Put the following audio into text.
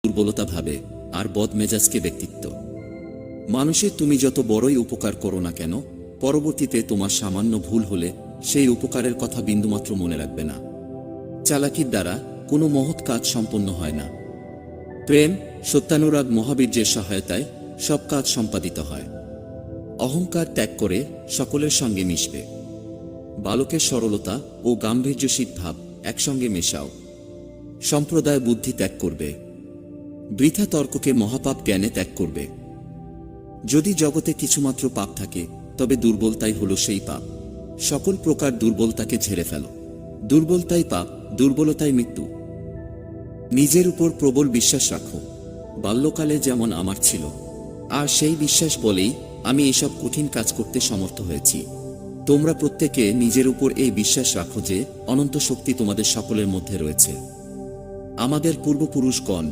দুর্বলতা ভাবে, আর বদমেজাজকে ব্যক্তিত্ব। মানুষের তুমি যত বড়ই উপকার করো না কেন, পরবর্তীতে তোমার সামান্য ভুল হলে সেই উপকারের কথা বিন্দুমাত্র মনে রাখবে না। চালাকির দ্বারা কোনো মহৎ কাজ সম্পন্ন হয় না। প্রেম, সত্যানুরাগ, মহাবীর্যের সহায়তায় সব কাজ সম্পাদিত হয়। অহংকার ত্যাগ করে সকলের সঙ্গে মিশবে। বালকের সরলতা ও গাম্ভীর্যশীল ভাব একসঙ্গে মেশাও। সম্প্রদায় বুদ্ধি ত্যাগ করবে। বৃথা তর্ককে মহাপাপ জ্ঞানে ত্যাগ করবে। যদি জগতে কিছুমাত্র পাপ থাকে, তবে দুর্বলতাই হল সেই পাপ। সকল প্রকার দুর্বলতাকে ঝেড়ে ফেলো। দুর্বলতাই পাপ, দুর্বলতাই মৃত্যু। নিজের উপর প্রবল বিশ্বাস রাখো। বাল্যকালে যেমন আমার ছিল, আর সেই বিশ্বাস বলেই আমি এসব কঠিন কাজ করতে সমর্থ হয়েছি। তোমরা প্রত্যেকে নিজের উপর এই বিশ্বাস রাখো যে অনন্ত শক্তি তোমাদের সকলের মধ্যে রয়েছে। আমাদের পূর্বপুরুষগণ